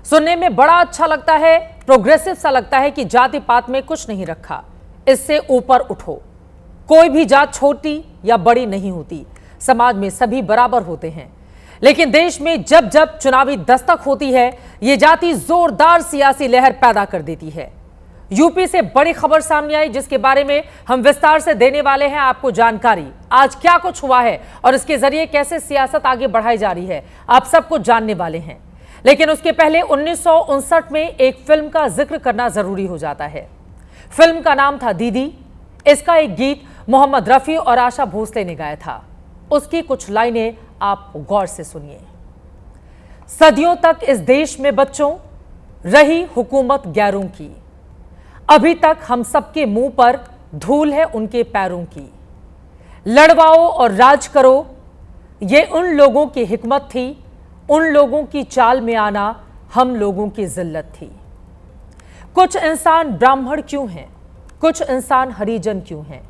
सुनने में बड़ा अच्छा लगता है, प्रोग्रेसिव सा लगता है कि जाति पात में कुछ नहीं रखा, इससे ऊपर उठो। कोई भी जात छोटी या बड़ी नहीं होती, समाज में सभी बराबर होते हैं। लेकिन देश में जब जब चुनावी दस्तक होती है, ये जाति जोरदार सियासी लहर पैदा कर देती है। यूपी से बड़ी खबर सामने आई, जिसके बारे में हम विस्तार से देने वाले हैं आपको जानकारी। आज क्या कुछ हुआ है और इसके जरिए कैसे सियासत आगे बढ़ाई जा रही है, आप सब कुछ जानने वाले हैं। लेकिन उसके पहले 1959 में एक फिल्म का जिक्र करना जरूरी हो जाता है। फिल्म का नाम था दीदी। इसका एक गीत मोहम्मद रफी और आशा भोसले ने गाया था। उसकी कुछ लाइनें आप गौर से सुनिए। सदियों तक इस देश में बच्चों रही हुकूमत गैरों की, अभी तक हम सबके मुंह पर धूल है उनके पैरों की। लड़वाओ और राज करो, ये उन लोगों की हिकमत थी, उन लोगों की चाल में आना हम लोगों की जिल्लत थी। कुछ इंसान ब्राह्मण क्यों हैं, कुछ इंसान हरिजन क्यों हैं,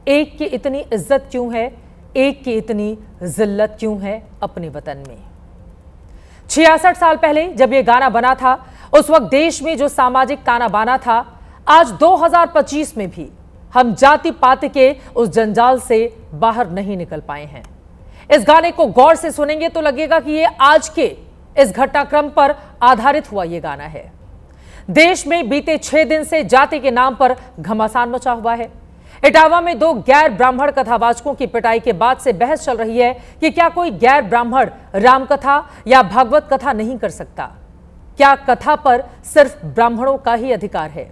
एक की इतनी इज्जत क्यों है, एक की इतनी जिल्लत क्यों है अपने वतन में। 66 साल पहले जब यह गाना बना था, उस वक्त देश में जो सामाजिक ताना बाना था, आज 2025 में भी हम जाति पात के उस जंजाल से बाहर नहीं निकल पाए हैं। इस गाने को गौर से सुनेंगे तो लगेगा कि ये आज के इस घटनाक्रम पर आधारित हुआ ये गाना है। देश में बीते 6 दिन से जाति के नाम पर घमासान मचा हुआ है। इटावा में 2 गैर ब्राह्मण कथावाचकों की पिटाई के बाद से बहस चल रही है कि क्या कोई गैर ब्राह्मण रामकथा या भागवत कथा नहीं कर सकता। क्या कथा पर सिर्फ ब्राह्मणों का ही अधिकार है?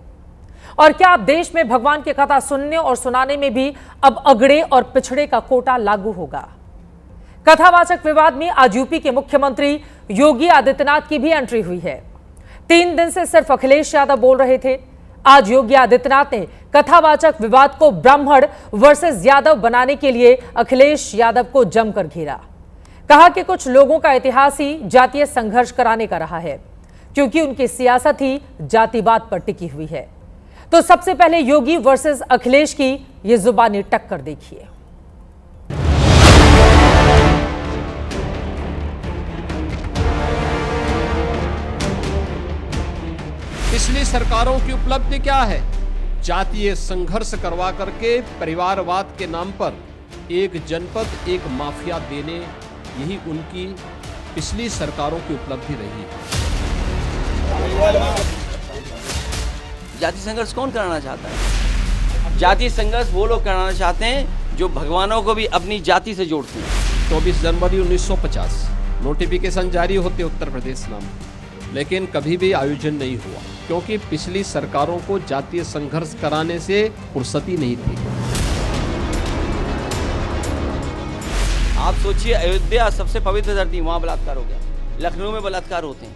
और क्या अब देश में भगवान की कथा सुनने और सुनाने में भी अब अगड़े और पिछड़े का कोटा लागू होगा? कथावाचक विवाद में आज यूपी के मुख्यमंत्री योगी आदित्यनाथ की भी एंट्री हुई है। 3 दिन से सिर्फ अखिलेश यादव बोल रहे थे। आज योगी आदित्यनाथ ने कथावाचक विवाद को ब्राह्मण वर्सेस यादव बनाने के लिए अखिलेश यादव को जमकर घेरा। कहा कि कुछ लोगों का इतिहास ही जातीय संघर्ष कराने का रहा है, क्योंकि उनकी सियासत ही जातिवाद पर टिकी हुई है। तो सबसे पहले योगी वर्सेस अखिलेश की ये जुबानी टक्कर देखिए। पिछली सरकारों की उपलब्धि क्या है? जातीय संघर्ष करवा करके परिवारवाद के नाम पर एक जनपद एक माफिया देने, यही उनकी पिछली सरकारों की उपलब्धि रही है। जाति संघर्ष कौन कराना चाहता है? जाति संघर्ष वो लोग कराना चाहते हैं जो भगवानों को भी अपनी जाति से जोड़ते हैं। 24 जनवरी 1950 नोटिफिकेशन जारी होते उत्तर प्रदेश नाम, लेकिन कभी भी आयोजन नहीं हुआ, क्योंकि पिछली सरकारों को जातीय संघर्ष कराने से फुर्सत ही नहीं थी। आप सोचिए, अयोध्या सबसे पवित्र धरती, वहाँ बलात्कार हो गया। लखनऊ में बलात्कार होते हैं,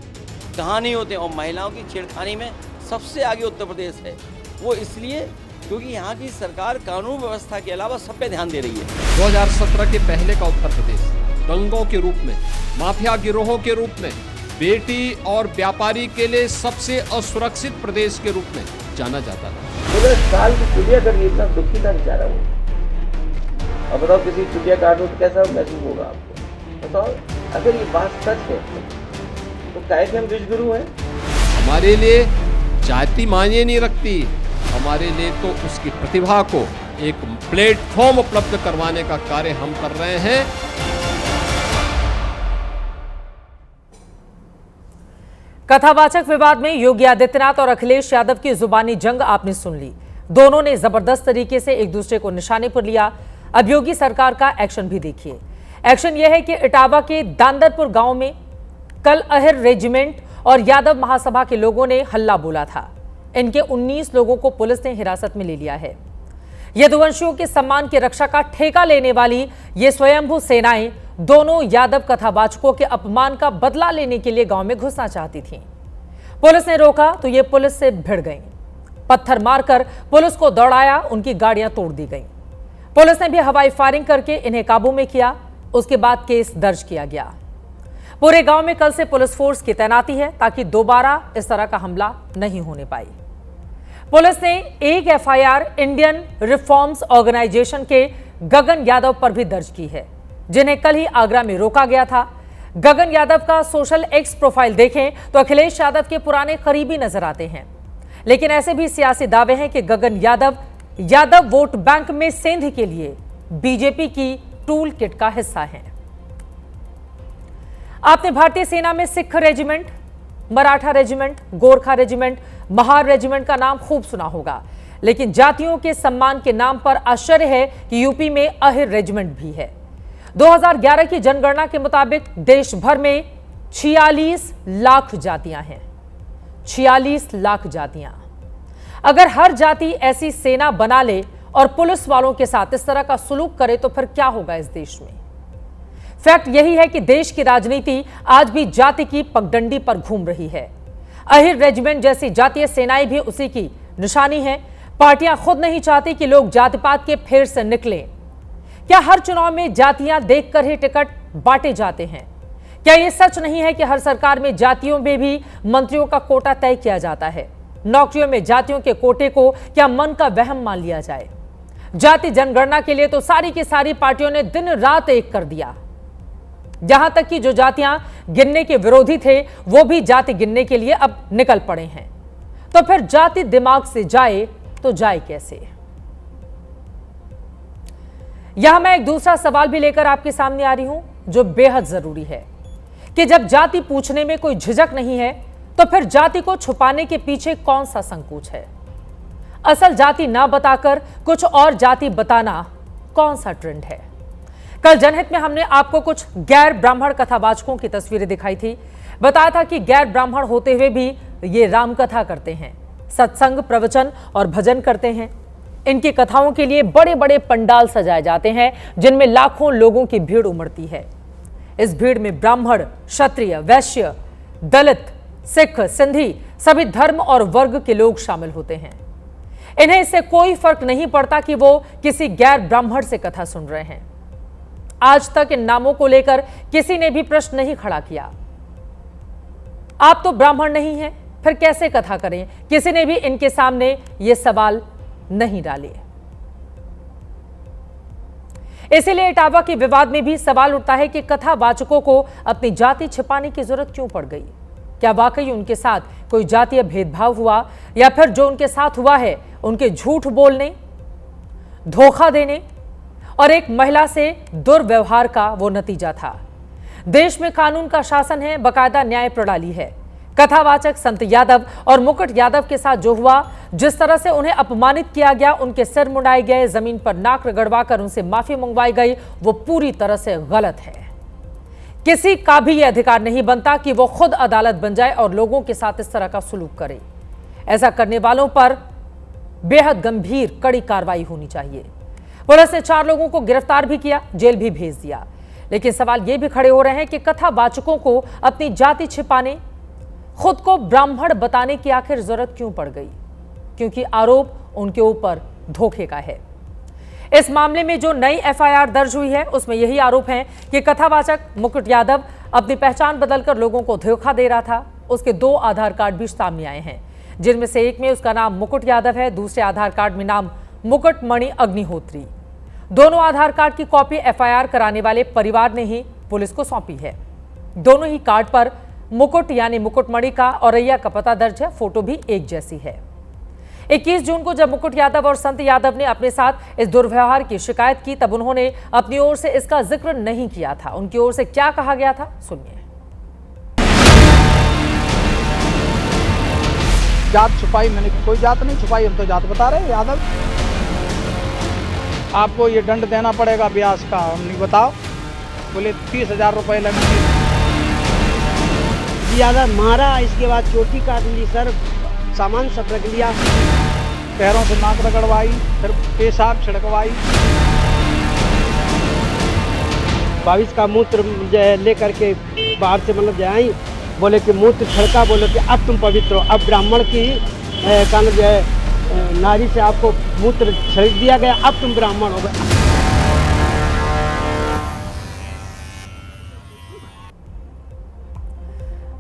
कहाँ नहीं होते। और महिलाओं की छेड़खानी में सबसे आगे उत्तर प्रदेश है। वो इसलिए क्योंकि यहाँ की सरकार कानून व्यवस्था के अलावा सब पे ध्यान दे रही है। 2017 के पहले का उत्तर प्रदेश दंगों के रूप में, माफिया गिरोहों के रूप में, बेटी और व्यापारी के लिए सबसे असुरक्षित प्रदेश के रूप में जाना जाता था। पूरे साल की छुट्टियां करनी, इतना दुखी था बेचारा वो। अब बताओ, किसी छुट्टियां काटो तो कैसा महसूस होगा आपको? बताओ, अगर ये बात सच है तो काहे के हम विश्वगुरु हैं? हमारे लिए जाति मायने नहीं रखती, हमारे लिए तो उसकी प्रतिभा को एक प्लेटफॉर्म उपलब्ध करवाने का कार्य हम कर रहे हैं। कथावाचक विवाद में योगी आदित्यनाथ और अखिलेश यादव की जुबानी जंग आपने सुन ली। दोनों ने जबरदस्त तरीके से एक दूसरे को निशाने पर लिया। अब योगी सरकार का एक्शन भी देखिए। एक्शन यह है कि इटावा के दांदरपुर गांव में कल अहिर रेजिमेंट और यादव महासभा के लोगों ने हल्ला बोला था। इनके 19 लोगों को पुलिस ने हिरासत में ले लिया है। यदुवंशियों के सम्मान की रक्षा का ठेका लेने वाली ये स्वयंभू सेनाएं दोनों यादव कथावाचकों के अपमान का बदला लेने के लिए गांव में घुसना चाहती थीं। पुलिस ने रोका तो ये पुलिस से भिड़ गईं। पत्थर मारकर पुलिस को दौड़ाया, उनकी गाड़ियां तोड़ दी गईं। पुलिस ने भी हवाई फायरिंग करके इन्हें काबू में किया। उसके बाद केस दर्ज किया गया। पूरे गांव में कल से पुलिस फोर्स की तैनाती है, ताकि दोबारा इस तरह का हमला नहीं होने पाए। पुलिस ने एक एफआईआर इंडियन रिफॉर्म्स ऑर्गेनाइजेशन के गगन यादव पर भी दर्ज की है, जिन्हें कल ही आगरा में रोका गया था। गगन यादव का सोशल एक्स प्रोफाइल देखें तो अखिलेश यादव के पुराने करीबी नजर आते हैं। लेकिन ऐसे भी सियासी दावे हैं कि गगन यादव वोट बैंक में सेंध के लिए बीजेपी की टूल किट का हिस्सा हैं। आपने भारतीय सेना में Sikh regiment, Maratha regiment, Gorkha regiment, Mahar regiment का नाम खूब सुना होगा, लेकिन जातियों के सम्मान के नाम पर आश्चर्य है कि यूपी में अहिर रेजिमेंट भी है। 2011 की जनगणना के मुताबिक देश भर में 46 लाख जातियां हैं। 46 लाख जातियां। अगर हर जाति ऐसी सेना बना ले और पुलिस वालों के साथ इस तरह का सुलूक करे तो फिर क्या होगा इस देश में? फैक्ट यही है कि देश की राजनीति आज भी जाति की पगडंडी पर घूम रही है। अहिर रेजिमेंट जैसी जातीय सेनाएं भी उसी की निशानी है। पार्टियां खुद नहीं चाहती कि लोग जाति पात के फेर से निकलें। क्या हर चुनाव में जातियां देखकर ही टिकट बांटे जाते हैं? क्या यह सच नहीं है कि हर सरकार में जातियों में भी मंत्रियों का कोटा तय किया जाता है? नौकरियों में जातियों के कोटे को क्या मन का वहम मान लिया जाए? जाति जनगणना के लिए तो सारी की सारी पार्टियों ने दिन रात एक कर दिया। यहां तक कि जो जातियां गिनने के विरोधी थे वो भी जाति गिनने के लिए अब निकल पड़े हैं। तो फिर जाति दिमाग से जाए तो जाए कैसे? यहां मैं एक दूसरा सवाल भी लेकर आपके सामने आ रही हूं जो बेहद जरूरी है कि जब जाति पूछने में कोई झिझक नहीं है तो फिर जाति को छुपाने के पीछे कौन सा संकोच है? असल जाति ना बताकर कुछ और जाति बताना कौन सा ट्रेंड है? कल जनहित में हमने आपको कुछ गैर ब्राह्मण कथावाचकों की तस्वीरें दिखाई थी। बताया था कि गैर ब्राह्मण होते हुए भी ये रामकथा करते हैं, सत्संग, प्रवचन और भजन करते हैं। इनकी कथाओं के लिए बड़े बड़े पंडाल सजाए जाते हैं जिनमें लाखों लोगों की भीड़ उमड़ती है। इस भीड़ में ब्राह्मण, क्षत्रिय, वैश्य, दलित, सिख, सिंधी सभी धर्म और वर्ग के लोग शामिल होते हैं। इन्हें इससे कोई फर्क नहीं पड़ता कि वो किसी गैर ब्राह्मण से कथा सुन रहे हैं। आज तक इन नामों को लेकर किसी ने भी प्रश्न नहीं खड़ा किया। आप तो ब्राह्मण नहीं हैं, फिर कैसे कथा करें? किसी ने भी इनके सामने ये सवाल नहीं डाले। इसीलिए इटावा के विवाद में भी सवाल उठता है कि कथावाचकों को अपनी जाति छिपाने की जरूरत क्यों पड़ गई? क्या वाकई उनके साथ कोई जातीय भेदभाव हुआ या फिर जो उनके साथ हुआ है उनके झूठ बोलने, धोखा देने और एक महिला से दुर्व्यवहार का वो नतीजा था? देश में कानून का शासन है, बकायदा न्याय प्रणाली है। कथावाचक संत यादव और मुकुट यादव के साथ जो हुआ, जिस तरह से उन्हें अपमानित किया गया, उनके सिर मुंडाए गए, जमीन पर नाक रगड़वाकर उनसे माफी मंगवाई गई, वो पूरी तरह से गलत है। किसी का भी यह अधिकार नहीं बनता कि वो खुद अदालत बन जाए और लोगों के साथ इस तरह का सुलूक करे। ऐसा करने वालों पर बेहद गंभीर कड़ी कार्रवाई होनी चाहिए। पुलिस ने 4 लोगों को गिरफ्तार भी किया, जेल भी भेज दिया। लेकिन सवाल ये भी खड़े हो रहे हैं कि कथावाचकों को अपनी जाति छिपाने, खुद को ब्राह्मण बताने की आखिर जरूरत क्यों पड़ गई? क्योंकि आरोप उनके ऊपर धोखे का है। इस मामले में जो नई एफआईआर दर्ज हुई है उसमें यही आरोप है कि कथावाचक मुकुट यादव अपनी पहचान बदलकर लोगों को धोखा दे रहा था। उसके 2 आधार कार्ड भी सामने आए हैं, जिनमें से एक में उसका नाम मुकुट यादव है, दूसरे आधार कार्ड में नाम मुकुट मणि अग्निहोत्री। दोनों आधार कार्ड की कॉपी एफआईआर कराने वाले परिवार ने ही पुलिस को सौंपी है। दोनों ही कार्ड पर मुकुट यानी मुकुटमणि का औरैया का पता दर्ज है। फोटो भी एक जैसी है। 21 जून को जब मुकुट यादव और संत यादव ने अपने साथ इस दुर्व्यवहार की शिकायत की, तब उन्होंने अपनी ओर से इसका जिक्र नहीं किया था। उनकी ओर से क्या कहा गया था, सुनिए। जात छुपाई मैंने कोई जात नहीं छुपाई, हम तो जात बता रहे हैं यादव। आपको ये दंड देना पड़ेगा ब्याज का, हम नहीं बताओ। बोले 30,000 रुपये लगेंगे। ज्यादा मारा, इसके बाद चोटी काट ली सर, सामान सब रख लिया। पैरों से नाक रगड़वाई, फिर पेशाब छिड़कवाई। 22 का मूत्र लेकर के बाहर से मतलब जाए, बोले कि मूत्र छिड़का, बोले कि अब तुम पवित्र हो। अब ब्राह्मण की कान जो है नारी से आपको मूत्र छिड़क दिया गया, अब तुम ब्राह्मण हो गए।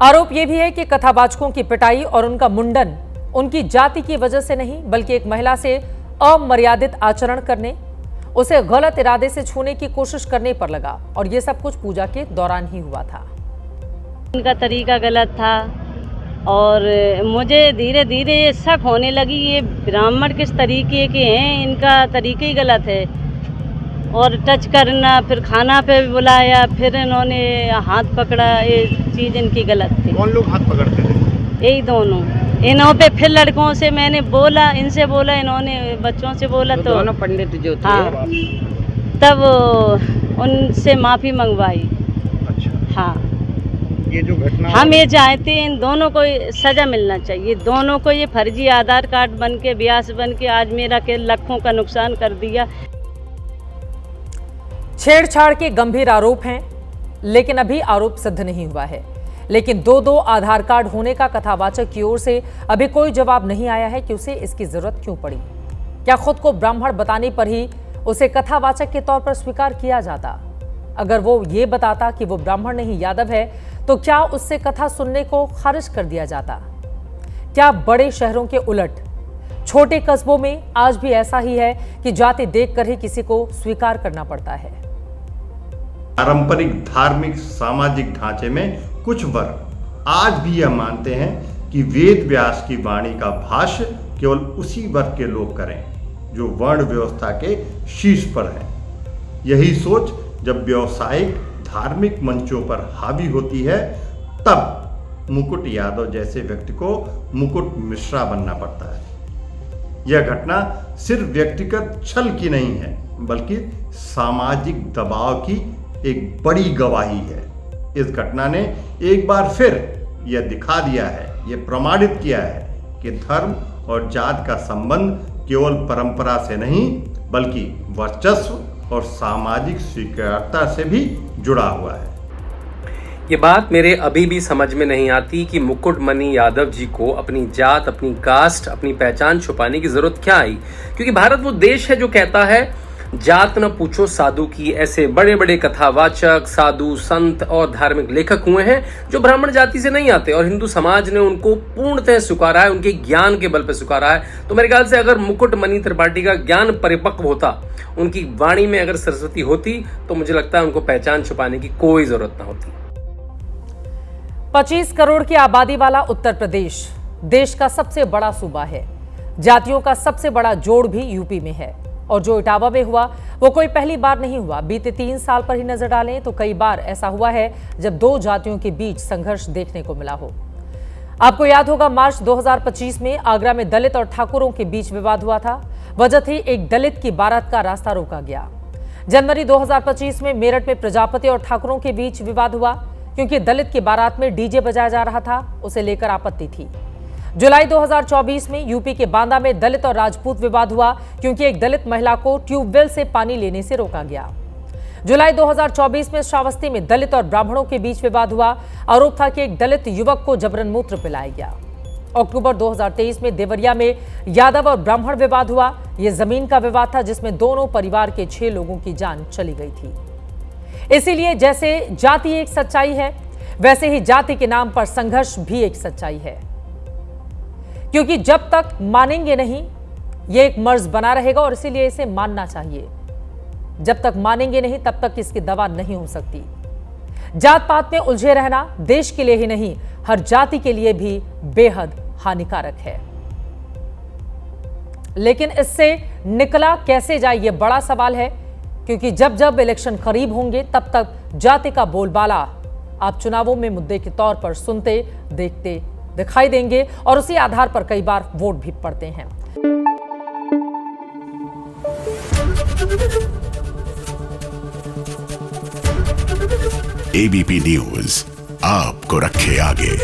आरोप यह भी है कि कथावाचकों की पिटाई और उनका मुंडन उनकी जाति की वजह से नहीं, बल्कि एक महिला से अमर्यादित आचरण करने, उसे गलत इरादे से छूने की कोशिश करने पर लगा। और यह सब कुछ पूजा के दौरान ही हुआ था। इनका तरीका गलत था और मुझे धीरे धीरे ये शक होने लगी ये ब्राह्मण किस तरीके के हैं, इनका तरीका ही गलत है। और टच करना, फिर खाना पे भी बुलाया, फिर इन्होंने हाथ पकड़ा, ये चीज़ इनकी गलत थी। कौन लोग हाथ पकड़ते थे? यही दोनों। इन्हों पे फिर लड़कों से मैंने बोला, इनसे बोला, इन्होंने बच्चों से बोला, तो दोनों पंडित जो थे हाँ, तब उनसे माफ़ी मंगवाई। अच्छा, हाँ, ये जो घटना हम ये चाहते हैं इन दोनों को सज़ा मिलना चाहिए। दोनों को ये फर्जी आधार कार्ड बन के, ब्यास बन के आज मेरा के लाखों का नुकसान कर दिया। छेड़छाड़ के गंभीर आरोप हैं, लेकिन अभी आरोप सिद्ध नहीं हुआ है। लेकिन दो आधार कार्ड होने का कथावाचक की ओर से अभी कोई जवाब नहीं आया है कि उसे इसकी जरूरत क्यों पड़ी। क्या खुद को ब्राह्मण बताने पर ही उसे कथावाचक के तौर पर स्वीकार किया जाता? अगर वो ये बताता कि वो ब्राह्मण नहीं यादव है, तो क्या उससे कथा सुनने को खारिज कर दिया जाता? क्या बड़े शहरों के उलट छोटे कस्बों में आज भी ऐसा ही है कि जाति देखकर ही किसी को स्वीकार करना पड़ता है? पारंपरिक धार्मिक सामाजिक ढांचे में कुछ वर्ग आज भी यह मानते हैं कि वेद व्यास की वाणी का भाष्य केवल उसी वर्ग के लोग करें जो वर्ण व्यवस्था के शीर्ष पर हैं। यही सोच जब व्यावसायिक धार्मिक मंचों पर हावी होती है, तब मुकुट यादव जैसे व्यक्ति को मुकुट मिश्रा बनना पड़ता है। यह घटना सिर्फ व्यक्तिगत छल की नहीं है, बल्कि सामाजिक दबाव की एक बड़ी गवाही है। इस घटना ने एक बार फिर यह दिखा दिया है, यह प्रमाणित किया है कि धर्म और जात का संबंध केवल परंपरा से नहीं, बल्कि वर्चस्व और सामाजिक स्वीकार्यता से भी जुड़ा हुआ है। ये बात मेरे अभी भी समझ में नहीं आती कि मुकुटमणि यादव जी को अपनी जात, अपनी कास्ट, अपनी पहचान छुपाने की जरूरत क्या आई। क्योंकि भारत वो देश है जो कहता है जात न पूछो साधु की। ऐसे बड़े बड़े कथावाचक, साधु, संत और धार्मिक लेखक हुए हैं जो ब्राह्मण जाति से नहीं आते, और हिंदू समाज ने उनको पूर्णतः स्वीकारा है, उनके ज्ञान के बल पर स्वीकारा है। तो मेरे ख्याल से अगर मुकुटमणि त्रिपाठी का ज्ञान परिपक्व होता, उनकी वाणी में अगर सरस्वती होती, तो मुझे लगता है उनको पहचान छुपाने की कोई जरूरत न होती। 25 करोड़ की आबादी वाला उत्तर प्रदेश देश का सबसे बड़ा सूबा है। जातियों का सबसे बड़ा जोड़ भी यूपी में है, और जो इटावा में हुआ वो कोई पहली बार नहीं हुआ। बीते 3 साल पर ही नजर डालें तो कई बार ऐसा हुआ है जब दो जातियों के बीच संघर्ष देखने को मिला हो। आपको याद होगा मार्च 2025 में आगरा में दलित और ठाकुरों के बीच विवाद हुआ था। वजह थी एक दलित की बारात का रास्ता रोका गया। जनवरी 2025 में मेरठ में प्रजापति और ठाकुरों के बीच विवाद हुआ क्योंकि दलित की बारात में डीजे बजाया जा रहा था, उसे लेकर आपत्ति थी। जुलाई 2024 में यूपी के बांदा में दलित और राजपूत विवाद हुआ क्योंकि एक दलित महिला को ट्यूबवेल से पानी लेने से रोका गया। जुलाई 2024 में श्रावस्ती में दलित और ब्राह्मणों के बीच विवाद हुआ। आरोप था कि एक दलित युवक को जबरन मूत्र पिलाया गया। अक्टूबर 2023 में देवरिया में यादव और ब्राह्मण विवाद हुआ। यह जमीन का विवाद था जिसमें दोनों परिवार के 6 लोगों की जान चली गई थी। इसीलिए जैसे जाति एक सच्चाई है, वैसे ही जाति के नाम पर संघर्ष भी एक सच्चाई है, क्योंकि जब तक मानेंगे नहीं ये एक मर्ज बना रहेगा और इसीलिए इसे मानना चाहिए। जब तक मानेंगे नहीं तब तक इसकी दवा नहीं हो सकती। जात पात में उलझे रहना देश के लिए ही नहीं, हर जाति के लिए भी बेहद हानिकारक है। लेकिन इससे निकला कैसे जाए ये बड़ा सवाल है, क्योंकि जब जब इलेक्शन करीब होंगे तब तक जाति का बोलबाला आप चुनावों में मुद्दे के तौर पर सुनते देखते दिखाई देंगे और उसी आधार पर कई बार वोट भी पड़ते हैं। एबीपी न्यूज आपको रखे आगे।